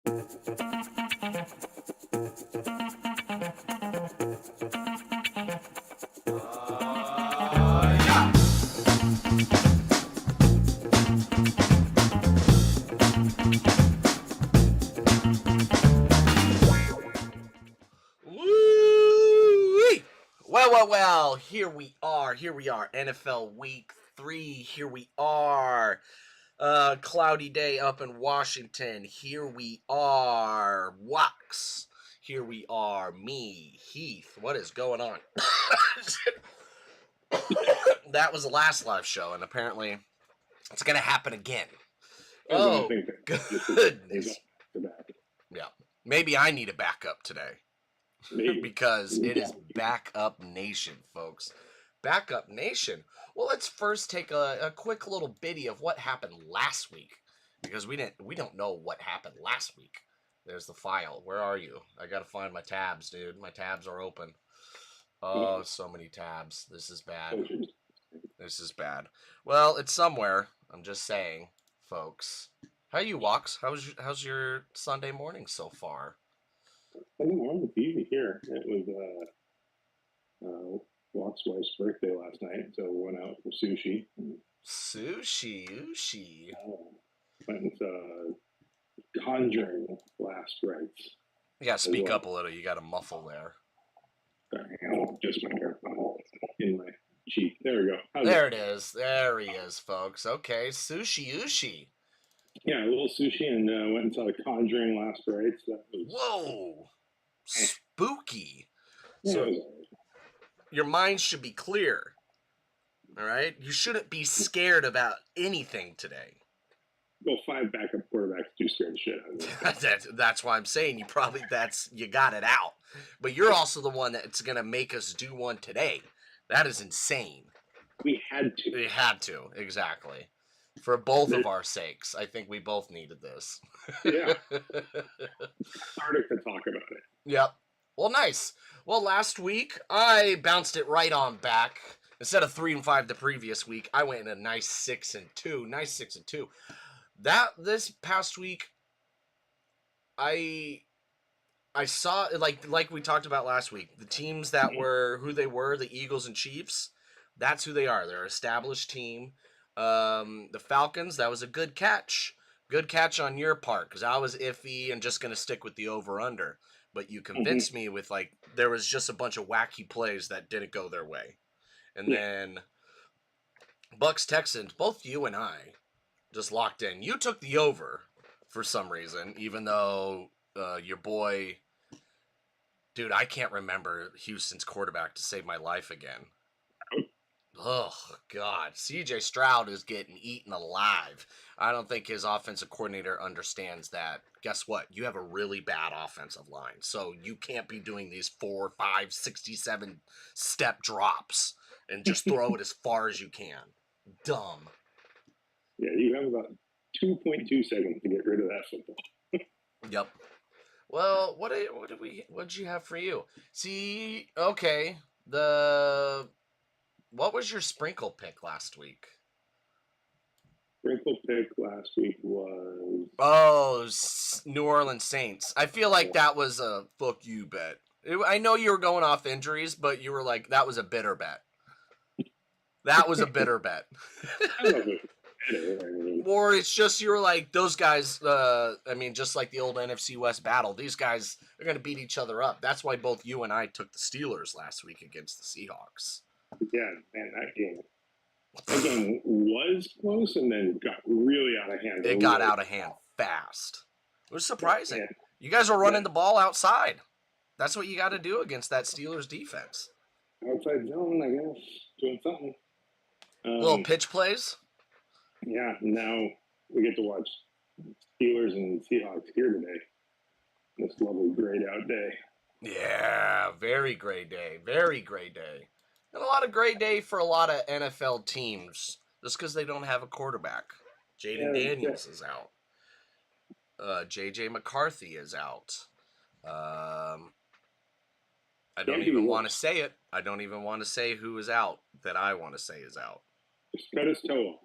Woo! Well, here we are. NFL Week 3. Here we are. Cloudy day up in Washington. Here we are. Wax. Here we are. Me, Heath. What is going on? That was the last live show, and apparently it's going to happen again. Oh, goodness. Yeah. Maybe I need a backup today. Because it is Backup Nation, folks. Backup Nation. Well, let's first take a quick little bitty of what happened last week, because we don't know what happened last week. There's the file. Where are you? I gotta find my tabs, dude. My tabs are open. Oh, so many tabs. This is bad. This is bad. Well, it's somewhere. I'm just saying, folks. How you, Walks? How's your Sunday morning so far? Sunday morning was easy here. It was Walk's wife's birthday last night, so we went out for sushi. Sushi. Went and Conjuring last rites. You gotta speak up a little. You gotta muffle there. Sorry, I won't just my microphone in my cheek. There we go. There it is. There he is, folks. Okay, sushi. Yeah, a little sushi, and went and saw The Conjuring last rites. That was whoa, spooky. Yeah, So your mind should be clear. All right, you shouldn't be scared about anything today. Well, 5 backup quarterbacks do scare the shit out of me. That's why I'm saying you got it out. But you're also the one that's gonna make us do one today. That is insane. We had to. We had to, exactly. For both of our sakes, I think we both needed this. Yeah. Cathartic to talk about it. Yep. Well, nice. Well, last week I bounced it right on back. Instead of 3-5 the previous week, I went in a nice 6-2. Nice 6-2. This past week, I saw like we talked about last week. The teams that were who they were, the Eagles and Chiefs. That's who they are. They're an established team. The Falcons, that was a good catch. Good catch on your part, because I was iffy and just going to stick with the over-under. But you convinced me with, there was just a bunch of wacky plays that didn't go their way. And then Bucks-Texans, both you and I just locked in. You took the over for some reason, even though your boy... Dude, I can't remember Houston's quarterback to save my life again. Oh, God. C.J. Stroud is getting eaten alive. I don't think his offensive coordinator understands that. Guess what? You have a really bad offensive line, so you can't be doing these 4, 5, 67 step drops and just throw it as far as you can. Dumb. Yeah, you have about 2.2 seconds to get rid of that football. Yep. Well, what'd you have for you? See, okay, what was your sprinkle pick last week? Sprinkle pick last week was... Oh, New Orleans Saints. I feel like that was a fuck you bet. I know you were going off injuries, but you were like, that was a bitter bet. That was a bitter bet. Or it's just you were like, those guys, just like the old NFC West battle, these guys are going to beat each other up. That's why both you and I took the Steelers last week against the Seahawks. Yeah, man, that game was close and then got really out of hand. It got out of hand fast. It was surprising. Yeah. You guys are running the ball outside. That's what you got to do against that Steelers defense. Outside zone, I guess. Doing something. Little pitch plays? Yeah, now we get to watch Steelers and Seahawks here today. This lovely grayed out day. Yeah, very gray day. Very gray day. And a lot of gray day for a lot of NFL teams, just because they don't have a quarterback. Jaden Daniels is out. J.J. McCarthy is out. I don't even want to say it. I don't even want to say who is out that I want to say is out. Just cut his toe.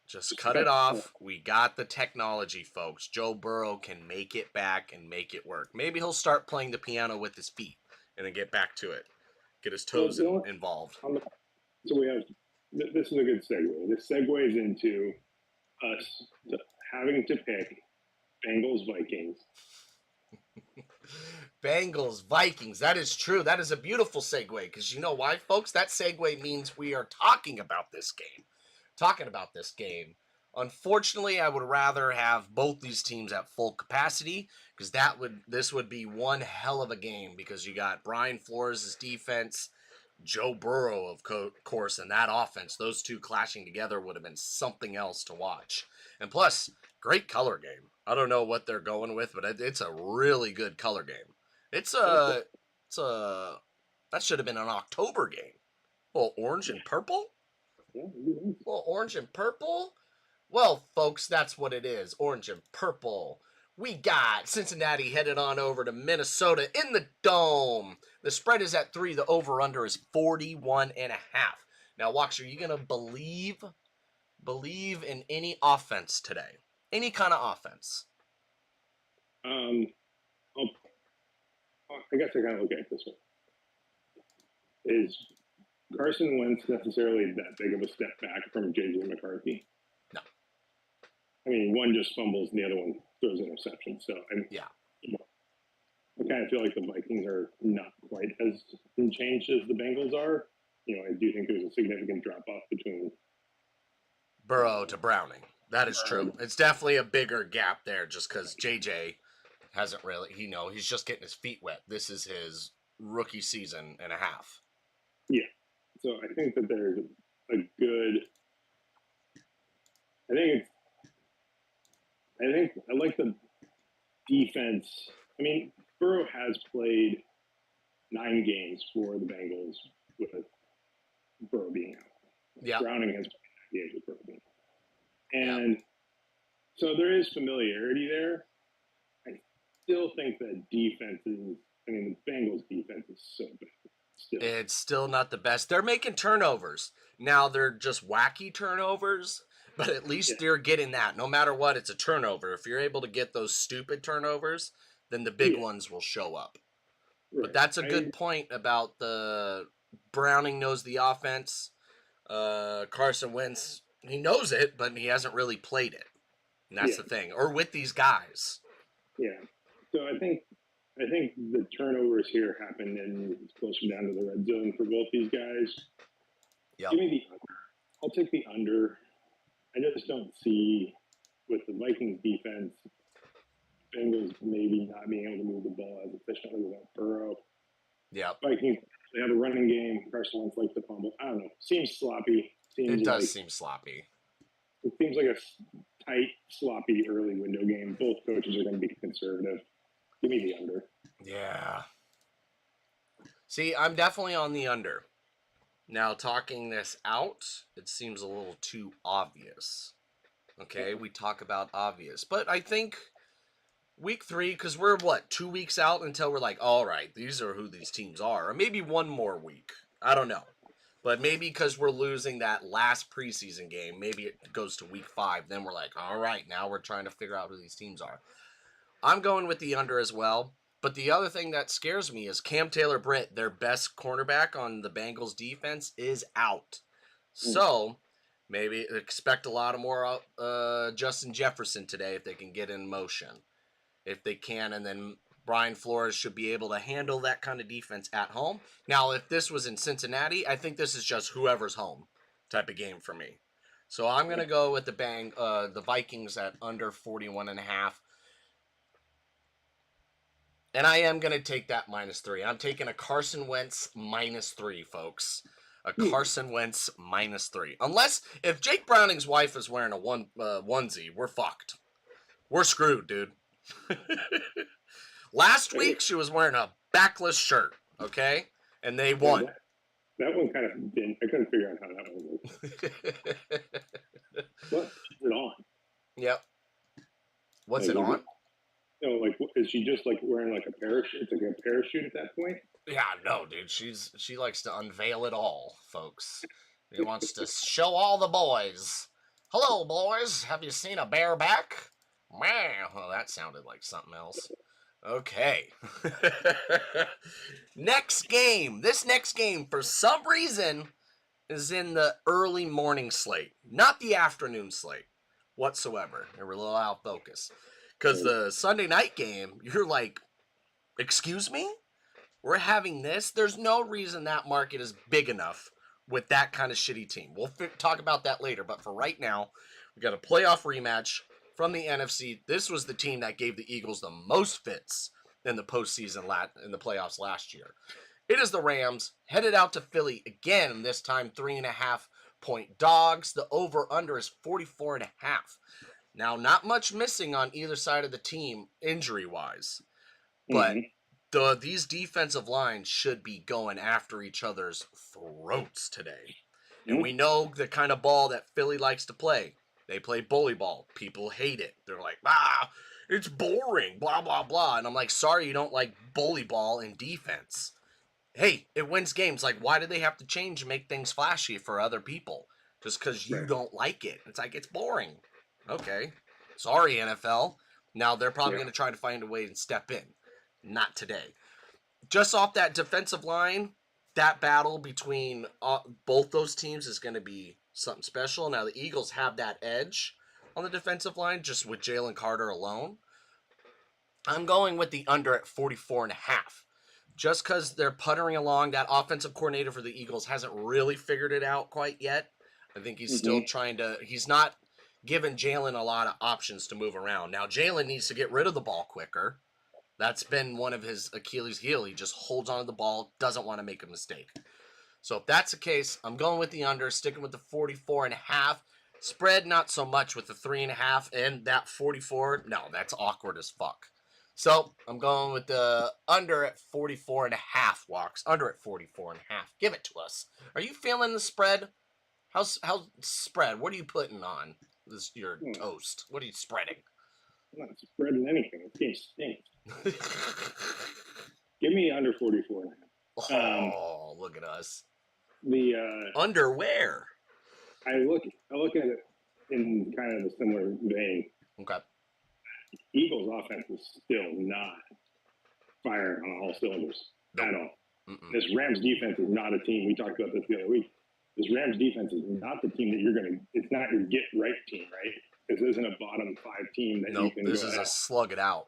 Just cut it off. We got the technology, folks. Joe Burrow can make it back and make it work. Maybe he'll start playing the piano with his feet and then get back to it. Get his toes involved. So we have, this is a good segue. This segues into us having to pick Bengals Vikings. Bengals Vikings. That is true. That is a beautiful segue because you know why, folks? That segue means we are talking about this game. Unfortunately, I would rather have both these teams at full capacity because this would be one hell of a game because you got Brian Flores' defense, Joe Burrow, of course, and that offense. Those two clashing together would have been something else to watch. And plus, great color game. I don't know what they're going with, but it's a really good color game. That should have been an October game. Well, orange and purple? Well, orange and purple? Well, folks, that's what it is. Orange and purple. We got Cincinnati headed on over to Minnesota in the Dome. The spread is at 3. The over-under is 41.5. Now, Walks, are you going to believe in any offense today? Any kind of offense? I guess I kind of look at it this way. Is Carson Wentz necessarily that big of a step back from J.J. McCarthy? No. I mean, one just fumbles and the other one throws an interception. So, I kind of feel like the Vikings are not quite as changed as the Bengals are. I do think there's a significant drop-off between Burrow to Browning. That is true. It's definitely a bigger gap there just because J.J. hasn't really, he's just getting his feet wet. This is his rookie season and a half. Yeah. So I think that there's a good, I like the defense. I mean, Burrow has played 9 games for the Bengals with Burrow being out. Yeah. Browning has played 9 games with Burrow being out. And so there is familiarity there. I still think that the Bengals defense is so bad. It's still not the best. They're making turnovers. Now they're just wacky turnovers, but at least they're getting that. No matter what, it's a turnover. If you're able to get those stupid turnovers, then the big ones will show up. Right. But that's a good point about the Browning knows the offense. Carson Wentz, he knows it, but he hasn't really played it. And that's the thing. Or with these guys. Yeah. So I think the turnovers here happen and it's closer down to the red zone for both these guys. Yep. Give me the under. I'll take the under. I just don't see with the Vikings defense, Bengals maybe not being able to move the ball as efficiently without Burrow. Yeah. Vikings, they have a running game. Carson Wentz likes to fumble. I don't know. Seems sloppy. It does seem sloppy. It seems like a tight, sloppy early window game. Both coaches are going to be conservative. Give me the under. Yeah. See, I'm definitely on the under. Now, talking this out, it seems a little too obvious. Okay, we talk about obvious. But I think week 3, because we're, 2 weeks out until we're like, all right, these are who these teams are. Or maybe one more week. I don't know. But maybe because we're losing that last preseason game, maybe it goes to week 5. Then we're like, all right, now we're trying to figure out who these teams are. I'm going with the under as well. But the other thing that scares me is Cam Taylor-Britt, their best cornerback on the Bengals defense, is out. So maybe expect a lot of more Justin Jefferson today if they can get in motion. If they can, and then Brian Flores should be able to handle that kind of defense at home. Now, if this was in Cincinnati, I think this is just whoever's home type of game for me. So I'm going to go with the Vikings at under 41.5. And I am going to take that -3. I'm taking a Carson Wentz -3, folks. A Carson Wentz -3. Unless, if Jake Browning's wife is wearing a onesie, we're fucked. We're screwed, dude. Last week, she was wearing a backless shirt, okay? And they won. That one kind of didn't. I couldn't figure out how that one worked. What is it on? Yep. What's it on? Is she just wearing a parachute? It's like a parachute at that point? Yeah, no, dude. She likes to unveil it all, folks. She wants to show all the boys. Hello, boys. Have you seen a bareback? Man, well, that sounded like something else. Okay. Next game. This next game, for some reason, is in the early morning slate, not the afternoon slate whatsoever. They were a little out of focus. Because the Sunday night game, you're like, excuse me? We're having this? There's no reason that market is big enough with that kind of shitty team. We'll talk about that later, but for right now, we got a playoff rematch from the NFC. This was the team that gave the Eagles the most fits in the postseason in the playoffs last year. It is the Rams headed out to Philly again, this time 3.5-point dogs. The over-under is 44.5. Now, not much missing on either side of the team injury-wise, but these defensive lines should be going after each other's throats today. And we know the kind of ball that Philly likes to play. They play bully ball. People hate it. They're like, it's boring, blah, blah, blah. And I'm like, sorry you don't like bully ball in defense. Hey, it wins games. Like, why do they have to change and make things flashy for other people? Just because you don't like it. It's like, it's boring. Okay. Sorry, NFL. Now they're probably going to try to find a way and step in. Not today. Just off that defensive line, that battle between both those teams is going to be something special. Now, the Eagles have that edge on the defensive line just with Jalen Carter alone. I'm going with the under at 44.5. Just because they're puttering along, that offensive coordinator for the Eagles hasn't really figured it out quite yet. I think he's still trying to... He's not giving Jalen a lot of options to move around. Now, Jalen needs to get rid of the ball quicker. That's been one of his Achilles' heel. He just holds on to the ball, doesn't want to make a mistake. So if that's the case, I'm going with the under, sticking with the 44.5. Spread, not so much with the 3.5 and that 44. No, that's awkward as fuck. So I'm going with the under at 44.5 walks. Under at 44.5. Give it to us. Are you feeling the spread? How's spread? What are you putting on your toast? What are you spreading? I'm not spreading anything. This game stinks. Give me under 44.5. Oh, look at us. The underwear. I look at it in kind of a similar vein. Okay. Eagles offense is still not firing on all cylinders at all. This Rams defense is not a team. We talked about this the other week. This Rams defense is not the team that you're going to. It's not your get right team, right? This isn't a bottom 5 team that you can. This is a slug it out.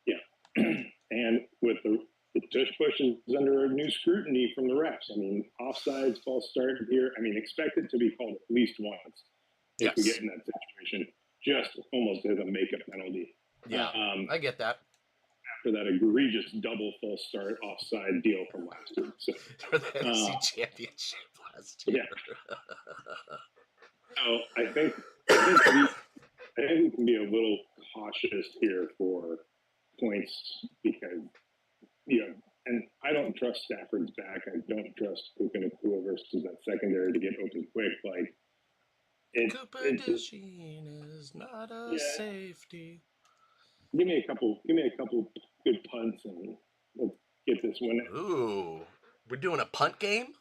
Yeah, and with the tush push is under new scrutiny from the refs. I mean, offsides, false start here. I mean, expect it to be called at least once if we get in that situation. Just almost as a makeup penalty. Yeah, I get that. After that egregious double false start offside deal from last year. So, for the NFC Championship last year. Yeah. So I think we can be a little cautious here for points because, and I don't trust Stafford's back. I don't trust Puka versus that secondary to get open quick. Like, Cooper Dishing is not a safety. Give me a couple good punts and let's get this win. Ooh, we're doing a punt game?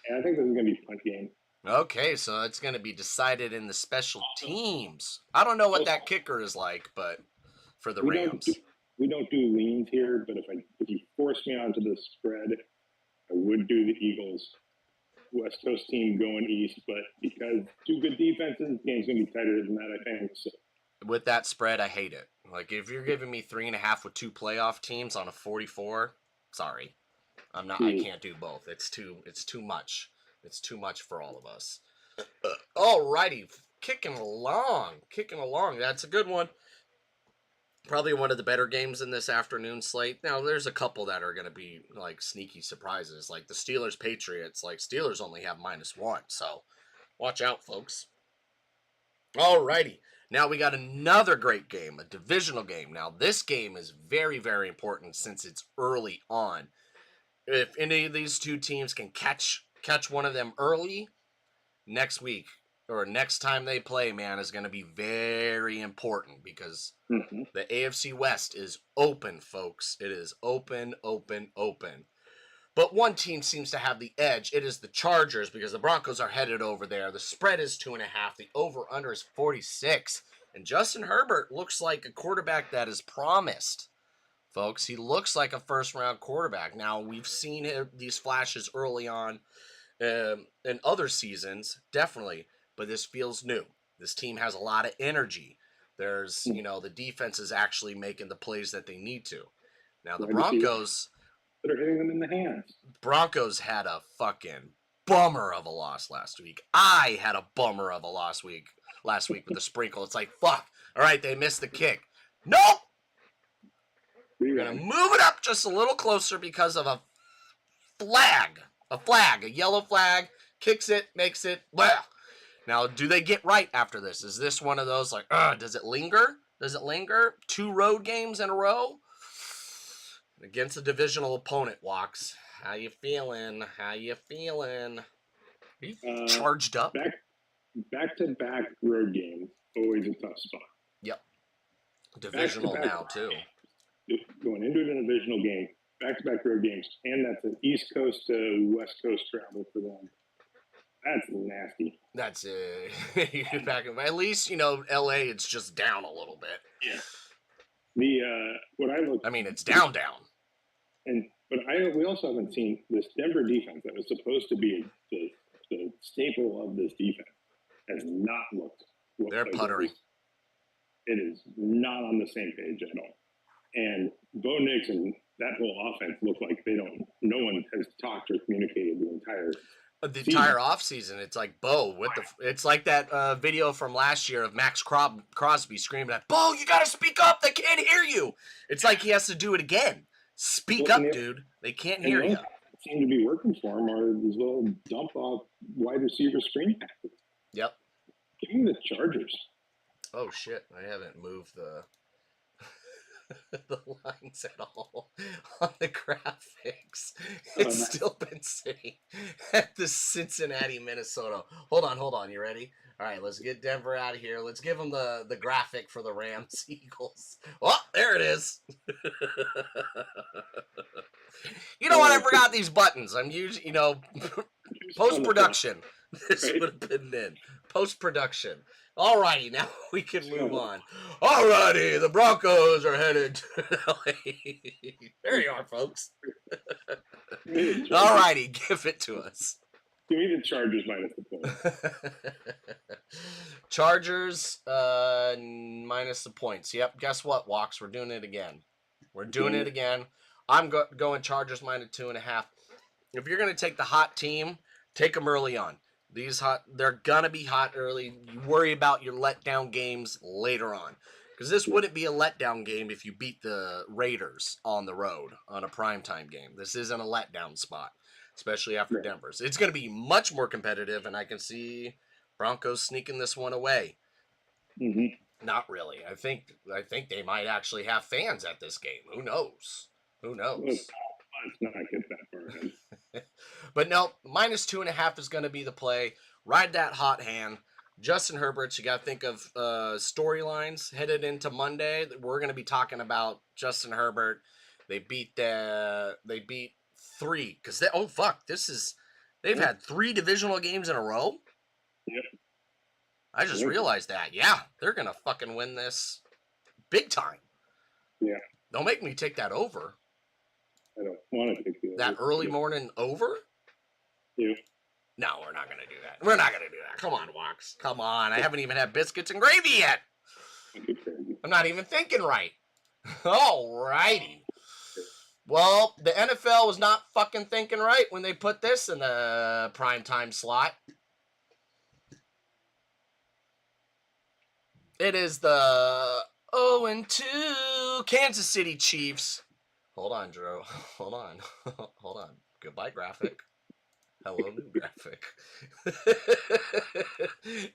Yeah, I think this is gonna be a punt game. Okay, so it's gonna be decided in the special teams. I don't know what that kicker is like, but for the Rams, we don't do leans here. But if you force me onto the spread, I would do the Eagles. West Coast team going east, but because 2 good defenses, the game's gonna be tighter than that, I think. So. With that spread, I hate it. Like, if you're giving me 3.5 with 2 playoff teams on a 44, sorry, I'm not. I can't do both. It's too much. It's too much for all of us. Alrighty, kicking along. That's a good one. Probably one of the better games in this afternoon slate. Now, there's a couple that are going to be, like, sneaky surprises. Like the Steelers-Patriots. Like, Steelers only have -1. So, watch out, folks. Alrighty. Now, we got another great game. A divisional game. Now, this game is very, very important since it's early on. If any of these 2 teams can catch one of them early, next week or next time they play, man, is going to be very important because the AFC West is open, folks. It is open. But one team seems to have the edge. It is the Chargers because the Broncos are headed over there. The spread is 2.5. The over-under is 46. And Justin Herbert looks like a quarterback that is promised, folks. He looks like a first-round quarterback. Now, we've seen these flashes early on in other seasons, definitely. But this feels new. This team has a lot of energy. There's, the defense is actually making the plays that they need to. Now, the Broncos... that are hitting them in the hands. Broncos had a fucking bummer of a loss last week. I had a bummer of a loss last week with the sprinkle. It's like, fuck. All right, they missed the kick. Nope. We're going to move it up just a little closer because of a flag. A yellow flag. Kicks it, makes it. Blah. Now, do they get right after this? Is this one of those like, does it linger? Does it linger? 2 road games in a row? Against a divisional opponent, Walks. How you feeling? Are you charged up? Back-to-back road games, always a tough spot. Yep. Divisional now, too. Going into a divisional game, back-to-back road games, and that's an East Coast to West Coast travel for them. That's nasty. That's back. At least, LA, it's just down a little bit. Yeah. It's down. But we also haven't seen this Denver defense that was supposed to be the staple of this defense has not looked. They're puttering. It is not on the same page at all. And Bo Nix and that whole offense look like no one has talked or communicated the entire offseason. It's like Bo it's like that video from last year of Max Crosby screaming at Bo, you gotta speak up, they can't hear you. It's like he has to do it again. Speak up, dude. They can't hear you. Seem to be working for him are these little dump off wide receiver screen passes. Yep. Give me the Chargers. Oh shit! I haven't moved the lines at all on the graphics. It's still been sitting at the Cincinnati, Minnesota. Hold on. You ready? All right, let's get Denver out of here. Let's give them the graphic for the Rams Eagles. Oh, there it is. You know what? I forgot these buttons. I'm using, post-production. This would have been in post-production. All righty, now we can move on. All righty, the Broncos are headed to LA. There you are, folks. All righty, give it to us. Give me the Chargers minus the points. Chargers minus the points. Yep, guess what, Walks? We're doing it again. I'm going Chargers minus 2.5. If you're going to take the hot team, take them early on. They're going to be hot early. You worry about your letdown games later on. Because this wouldn't be a letdown game if you beat the Raiders on the road on a primetime game. This isn't a letdown spot, especially after Denver's. It's going to be much more competitive, and I can see Broncos sneaking this one away. Mm-hmm. Not really. I think they might actually have fans at this game. Who knows? Let's not get that far ahead. But no, minus 2.5 is going to be the play. Ride that hot hand. Justin Herbert, you got to think of storylines headed into Monday. We're going to be talking about Justin Herbert. They beat 3 because they've had 3 divisional games in a row. Yep. I just realized that. Yeah, they're going to fucking win this big time. Yeah. Don't make me take that over. I don't want to take the over. That early morning over? Yeah. No, we're not going to do that. Come on, Walks. Come on. I haven't even had biscuits and gravy yet. I'm not even thinking right. All righty. Well, the NFL was not fucking thinking right when they put this in the primetime slot. It is the 0-2 Kansas City Chiefs. Hold on, Drew. Hold on. Goodbye, graphic. Hello, new graphic.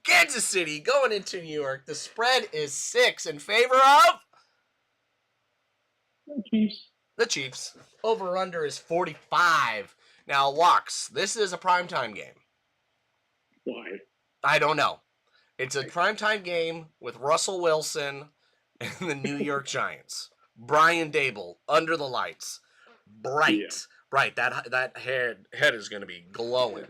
Kansas City going into New York. The spread is 6 in favor of the Chiefs. Over-under is 45. Now, Walks, this is a primetime game. Why? I don't know. It's a primetime game with Russell Wilson and the New York Giants. Brian Dable, under the lights. Bright. Right, that head is going to be glowing.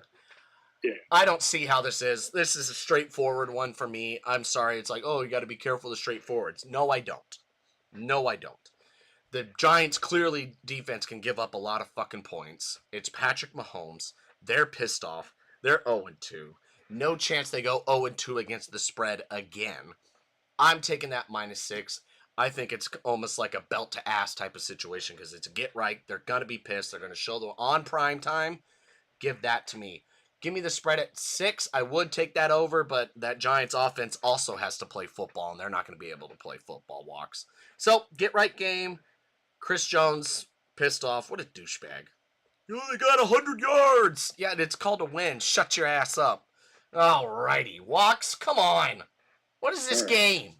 Yeah. I don't see how this is. This is a straightforward one for me. I'm sorry. It's like, oh, you got to be careful of the straightforwards. No, I don't. No, I don't. The Giants clearly defense can give up a lot of fucking points. It's Patrick Mahomes. They're pissed off. They're 0-2. No chance they go 0-2 against the spread again. I'm taking that -6. I think it's almost like a belt to ass type of situation because it's a get right. They're going to be pissed. They're going to show them on prime time. Give that to me. Give me the spread at 6. I would take that over, but that Giants offense also has to play football, and they're not going to be able to play football walks. So, get right game. Chris Jones, pissed off. What a douchebag. You only got 100 yards. Yeah, it's called a win. Shut your ass up. Alrighty. Walks, come on. What is this game?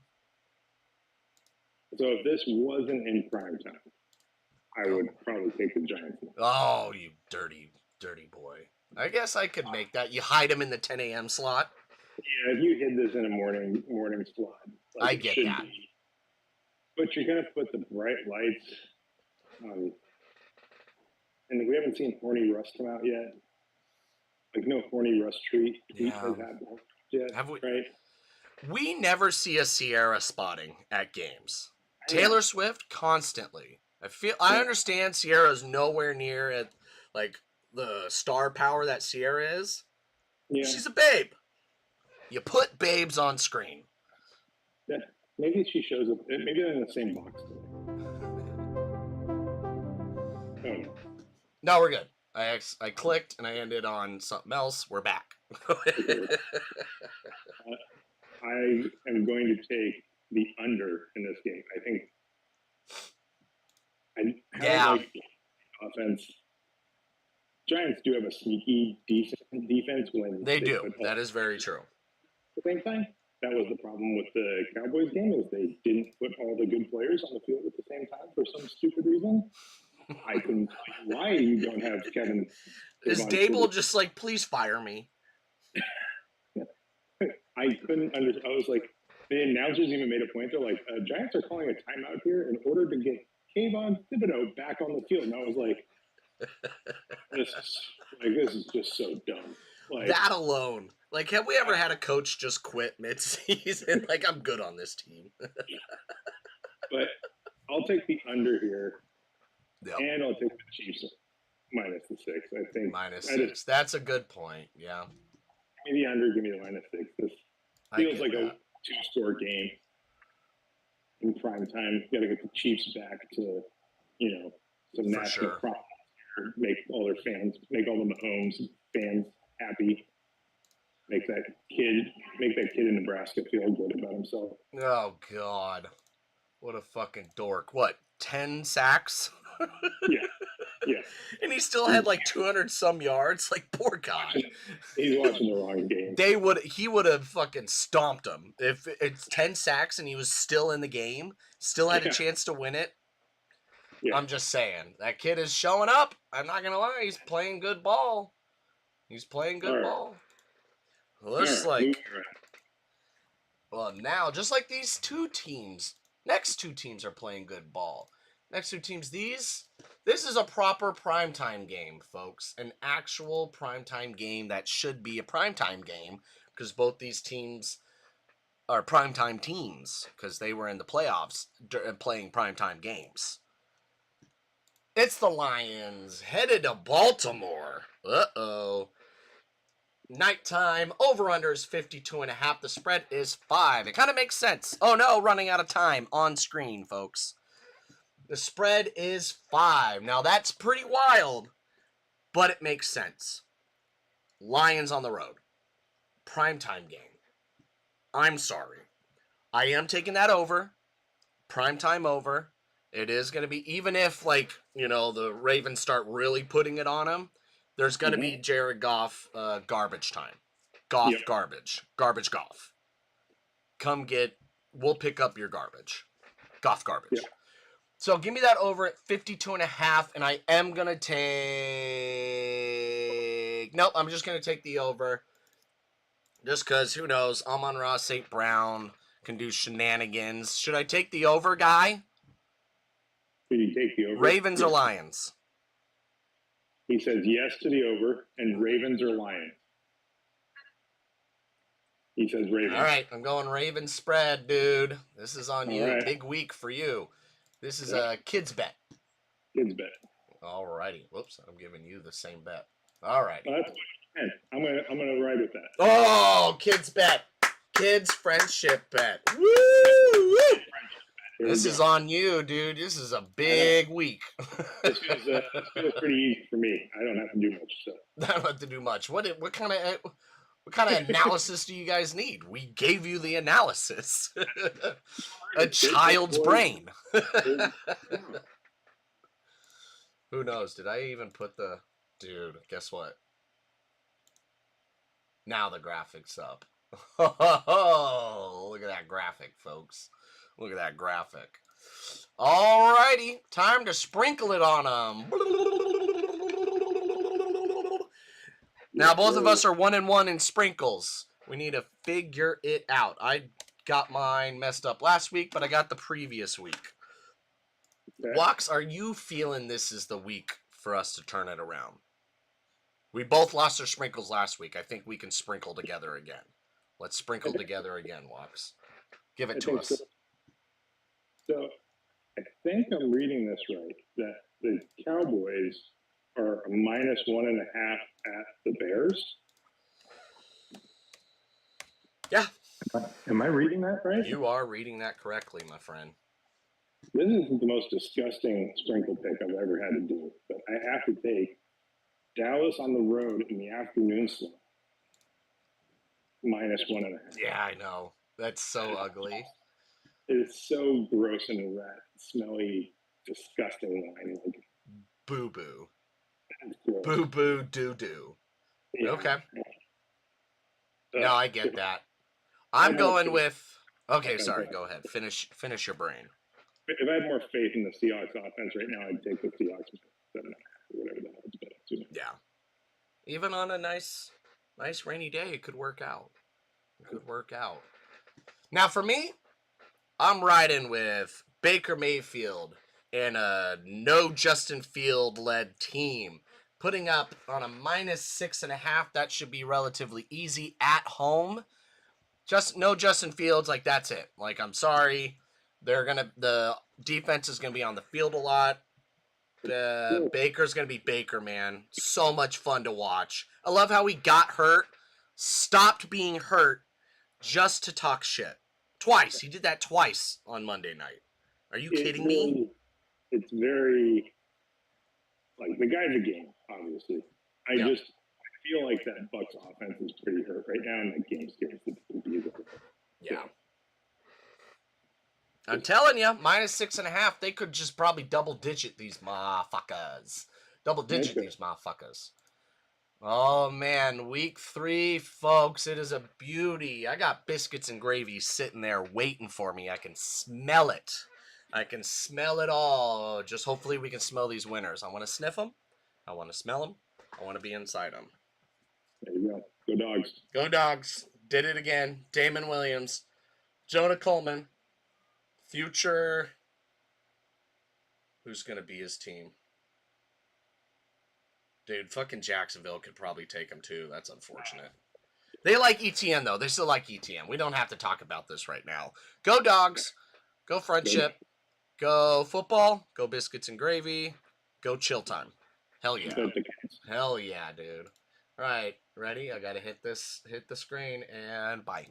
So if this wasn't in prime time, I would probably take the Giants. Oh, you dirty, dirty boy. I guess I could make that. You hide him in the 10 a.m. slot. Yeah, if you hid this in a morning slot. Like I get that. But you're going to put the bright lights on. And we haven't seen Horny Russ come out yet. Like, no Horny Russ tweet has happened yet. Have we? Right? We never see a Sierra spotting at games. Taylor Swift constantly. I understand Sierra's nowhere near at like the star power that Sierra is. Yeah. She's a babe. You put babes on screen. Yeah. Maybe she shows up. Maybe they're in the same box. No, we're good. I clicked and I ended on something else. We're back. I am going to take the under in this game. I think like offense. Giants do have a sneaky, decent defense when they do. That is very true. At the same time, that was the problem with the Cowboys game is they didn't put all the good players on the field at the same time for some stupid reason. I couldn't tell you why you don't have Kevin. Is Dable just like, please fire me? I couldn't understand. I was like, the announcers even made a point. They're like, Giants are calling a timeout here in order to get Kayvon Thibodeau back on the field. And I was like, this is just so dumb. Like, that alone. Like, have we ever had a coach just quit mid-season? Like, I'm good on this team. But I'll take the under here. Yep. And I'll take the Chiefs -6. I think -6. That's a good point. Yeah. Give me the under. Give me the -6. This feels like a 2-score game in prime time. You got to get the Chiefs back to, some national problems here. Make all their fans, make all the Mahomes fans happy. Make that kid in Nebraska feel good about himself. Oh God, what a fucking dork! What, 10 sacks? Yeah. And he still had like 200 some yards. Like, poor guy. He's watching the wrong game. He would have fucking stomped him if it's 10 sacks and he was still in the game, still had a chance to win it. Yeah. I'm just saying that kid is showing up. I'm not gonna lie, he's playing good ball. Ball. Well, now just like these two teams, next two teams are playing good ball. Next two teams, this is a proper primetime game, folks. An actual primetime game that should be a primetime game because both these teams are primetime teams because they were in the playoffs playing primetime games. It's the Lions headed to Baltimore. Uh-oh. Nighttime, over-under is 52.5. The spread is 5. It kind of makes sense. Oh no, running out of time on screen, folks. The spread is 5. Now, that's pretty wild, but it makes sense. Lions on the road. Primetime game. I'm sorry. I am taking that over. Primetime over. It is going to be, even if, the Ravens start really putting it on them, there's going to be Jared Goff garbage time. Garbage. Garbage Goff. We'll pick up your garbage. Goff garbage. Yeah. So give me that over at 52.5, and I am going to take... Nope, I'm just going to take the over. Just because, who knows, Amon-Ra St. Brown can do shenanigans. Should I take the over, guy? Should you take the over? Ravens or Lions? He says yes to the over, and Ravens or Lions. He says Ravens. All right, I'm going Ravens spread, dude. This is on you. Right. Big week for you. This is a kids bet. Kids bet. All righty. Whoops, I'm giving you the same bet. All right. I'm gonna ride with that. Oh, kids bet. Kids friendship bet. Woo! This is on you, dude. This is a big week. This feels pretty easy for me. I don't have to do much. So. I don't have to do much. What kind of analysis do you guys need? We gave you the analysis. A child's brain. Who knows? Did I even put the... Dude, guess what? Now the graphics up. Oh, look at that graphic, folks. Look at that graphic. Alrighty, time to sprinkle it on them. Now, both of us are 1-1 in sprinkles. We need to figure it out. I got mine messed up last week, but I got the previous week. Okay. Wax, are you feeling this is the week for us to turn it around? We both lost our sprinkles last week. I think we can sprinkle together again. Let's sprinkle together again, Wax. Give it to us. So, I think I'm reading this right, that the Cowboys are a -1.5 at the Bears. Yeah. Am I reading that right? You are reading that correctly, my friend. This isn't the most disgusting sprinkle pick I've ever had to do, but I have to take Dallas on the road in the afternoon slot. -1.5. Yeah, I know. That's so ugly. It's so gross and rat, smelly, disgusting wine. Like, boo-boo. Boo-boo doo-doo. Yeah. Okay. No, I get that. I'm going with... Okay, sorry. Go ahead. Finish your brain. If I had more faith in the Seahawks offense right now, I'd take the Seahawks 7.5 or whatever the hell it's been up to. Yeah. Even on a nice rainy day, it could work out. It could work out. Now, for me, I'm riding with Baker Mayfield and a no Justin Field-led team. Putting up on a -6.5, that should be relatively easy at home. Just no Justin Fields, like that's it. Like, I'm sorry. The defense is gonna be on the field a lot. Baker's gonna be Baker, man. So much fun to watch. I love how he got hurt, stopped being hurt, just to talk shit. Twice. He did that twice on Monday night. Are you kidding me? It's very like the guy's a game, obviously. I feel like that Bucs offense is pretty hurt right now, and that game scares the people. Yeah. I'm telling you, -6.5, they could just probably double-digit these motherfuckers. These motherfuckers. Oh, man, week 3, folks, it is a beauty. I got biscuits and gravy sitting there waiting for me. I can smell it. I can smell it all. Just hopefully we can smell these winners. I want to sniff them. I want to smell them. I want to be inside them. There you go. Go Dogs. Go Dogs. Did it again. Damon Williams. Jonah Coleman. Future. Who's going to be his team? Dude, fucking Jacksonville could probably take him too. That's unfortunate. They like ETN, though. They still like ETN. We don't have to talk about this right now. Go Dogs. Go Friendship. Go football. Go biscuits and gravy. Go chill time. Hell yeah. Hell yeah, dude. All right. Ready? I got to hit the screen, and bye.